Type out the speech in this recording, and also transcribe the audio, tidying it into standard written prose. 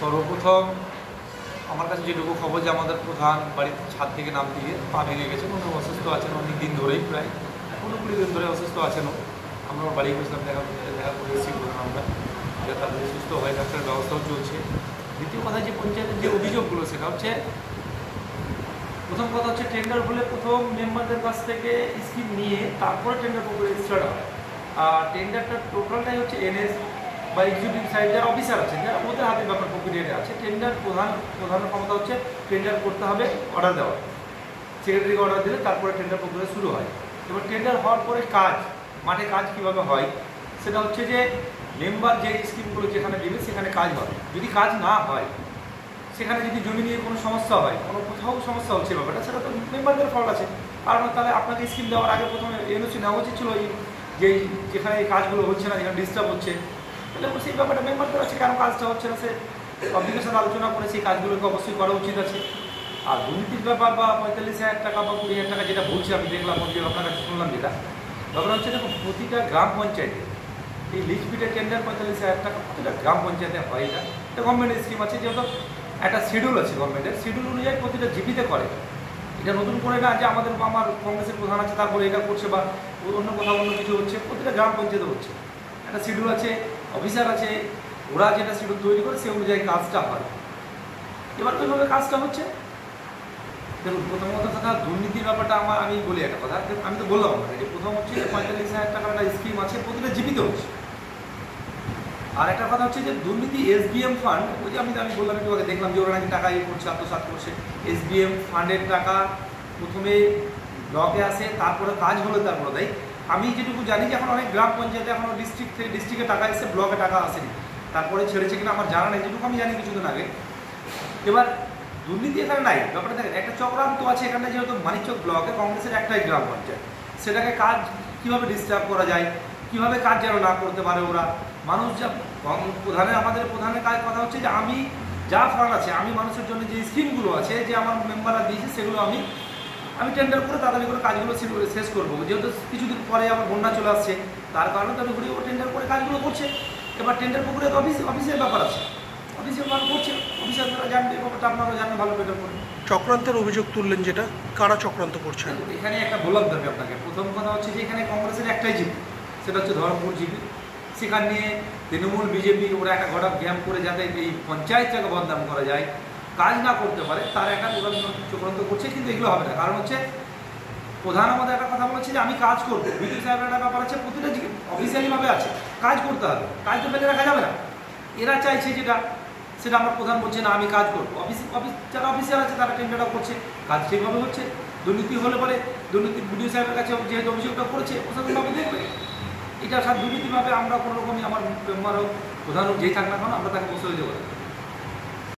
সর্বপ্রথম আমার কাছে যেটুকু খবর যে আমাদের প্রধান বাড়ির ছাদ থেকে নাম দিয়ে পা ভেঙে গেছে, কোনো অসুস্থ আছেন অনেক দিন ধরেই, প্রায় 15-20 দিন ধরে অসুস্থ আছেনও। আমরা বাড়ি গেছিলাম, দেখা করে এসেছি প্রধান আমরা, যে তাদের সুস্থ হয়ে ডাক্তারের ব্যবস্থাও চলছে। দ্বিতীয় কথা যে পঞ্চায়েতের যে অভিযোগগুলো, সেটা হচ্ছে প্রথম কথা হচ্ছে টেন্ডার হলে প্রথম মেম্বারদের কাছ থেকে স্কিম নিয়ে তারপরে টেন্ডার প্রক্রিয়া স্টার্ট হয়। আর টেন্ডারটা টোটালটাই হচ্ছে এনএস বা এক্সিকিউটিভ সাইড যারা অফিসার আছেন, যারা ওদের হাতে ব্যাপার প্রক্রিয়াটা আছে। টেন্ডার প্রধান ক্ষমতা হচ্ছে টেন্ডার করতে হবে, অর্ডার দেওয়া, সেক্রেটারিকে অর্ডার দিলে তারপরে টেন্ডার প্রক্রিয়া শুরু হয়। এবার টেন্ডার হওয়ার পরে কাজ, মাঠে কাজ কীভাবে হয় সেটা হচ্ছে যে মেম্বার যে স্কিমগুলো যেখানে দেবে সেখানে কাজ হবে। যদি কাজ না হয়, সেখানে যদি জমি নিয়ে কোনো সমস্যা হয়, কোনো কোথাও সমস্যা হচ্ছে ব্যাপারটা, সেটা তো মেম্বারদের ফল্ট আছে। কারণ তাহলে আপনাকে স্কিম দেওয়ার আগে প্রথমে এনওসি নেওয়া উচিত ছিল, যেখানে এই কাজগুলো হচ্ছে না, যেখানে ডিস্টার্ব হচ্ছে, তাহলে সেই ব্যাপারটা মেম্বারদের আছে, কেন কাজটা হচ্ছে না সে পাবলিকের সাথে আলোচনা করে সেই কাজগুলোকে অবশ্যই করা উচিত আছে। আর দুর্নীতির ব্যাপার বা 45,000 টাকা বা 20,000 টাকা যেটা বলছি, আমি দেখলাম যে আপনার কাছে শুনলাম, যেটা ব্যাপার হচ্ছে দেখুন, প্রতিটা গ্রাম পঞ্চায়েতে এই লিজ বিটের টেন্ডার 45,000 টাকা প্রতিটা গ্রাম পঞ্চায়েতে হয়। এটা গভর্নমেন্টের স্কিম আছে, যেহেতু একটা শিডিউল আছে গভর্নমেন্টের, শিডিউল অনুযায়ী প্রতিটা জিপিতে করে। এটা নতুন করে না যে আমার কংগ্রেসের প্রধান আছে তারপরে এটা করছে বা অন্য কোথাও অন্য কিছু হচ্ছে, প্রতিটা গ্রাম পঞ্চায়েতে হচ্ছে। একটা শিডিউল আছে, অফিসার আছে, ওরা যেটা শিডিউল তৈরি করে সে অনুযায়ী কাজটা হয়। এবার ওইভাবে কাজটা হচ্ছে। দেখুন, প্রথমত কথা দুর্নীতির ব্যাপারটা আমি বলি একটা কথা, আমি তো বললাম আপনাকে যে প্রথম হচ্ছে যে 45,000 টাকার একটা স্কিম আছে, প্রতিটা জিপিতে হচ্ছে। আর একটা কথা হচ্ছে যে দুর্নীতি এসবিএম ফান্ড, ওই যে আমি বললাম একটু আগে, দেখলাম যে ওরা নাকি টাকা করছে, আত্মসাৎ করছে। এসবিএম ফান্ডের টাকা প্রথমে ব্লকে আসে, তারপরে কাজ হলে তারপরে দেয়। আমি যেটুকু জানি যে এখন অনেক গ্রাম পঞ্চায়েতে এখনও ডিস্ট্রিক্টে টাকা এসে ব্লকে টাকা আসেনি, তারপরে ছেড়েছে কিনা আমার জানা নেই, যেটুকু আমি জানি কিছুদিন আগে। এবার দুর্নীতি এখানে নাই, ব্যাপারটা দেখেন একটা চক্রান্ত আছে এখানে, যেহেতু মানিকচক ব্লকে কংগ্রেসের একটাই গ্রাম পঞ্চায়েত, সেটাকে কাজ কীভাবে ডিস্টার্ব করা যায়, কীভাবে কাজ যেন না করতে পারে ওরা। মানুষ যা আমাদের প্রধানের কথা হচ্ছে যে আমি যা ফান্ড আছে, আমি মানুষের জন্য যে স্কিমগুলো আছে যে আমার মেম্বাররা দিয়েছে, সেগুলো আমি টেন্ডার করে তাড়াতাড়ি করে কাজগুলো শেষ করবো। যেহেতু কিছুদিন পরে আবার বন্যা চলে আসছে, তার কারণে তাদের ঘুরে টেন্ডার করে কাজগুলো করছে। এবার টেন্ডার প্রক্রিয়া তো অফিসের ব্যাপার আছে, অফিসের ব্যাপার করছে, অফিসাররা জানবে ব্যাপারটা, আপনারা জানবেন ভালো বেটার করে। চক্রান্তের অভিযোগ তুললেন, যেটা কারা চক্রান্ত করছে? এখানে একটা বললাম দেবে আপনাকে, প্রথম কথা হচ্ছে যে এখানে কংগ্রেসের একটাই জিপি, সেটা হচ্ছে ধর্মপুর জিপি। সেখানে নিয়ে তৃণমূল বিজেপি ওরা একটা ঘটা গেম করে যাতে এই পঞ্চায়েতটাকে বদনাম করা যায়, কাজ না করতে পারে, তার একটা চক্রান্ত করছে। কিন্তু এগুলো হবে না, কারণ হচ্ছে প্রধান আমাদের একটা কথা বলেছে যে আমি কাজ করবো। বিদ্যুৎ সাহেবের একটা ব্যাপার আছে, প্রতিটা অফিসিয়ালিভাবে আছে, কাজ করতে হবে, কাজ তো ফেলে রাখা যাবে না। এরা চাইছে সেটা আমার প্রধান বলছে না আমি কাজ করবো। যারা অফিসিয়াল আছে তারা টেন্ডারটা করছে, কাজ ঠিকভাবে হচ্ছে। দুর্নীতি হলে পরে বিদ্যুৎ সাহেবের কাছে যেহেতু অভিযোগটা করেছে, প্রশাসনভাবে দেখবে। এটা সব দুর্নীতিভাবে আমরা কোনো রকমই আমার মেম্বার হোক, প্রধান হোক, যেই থাক না কেন, আমরা তাকে বসে দেবো।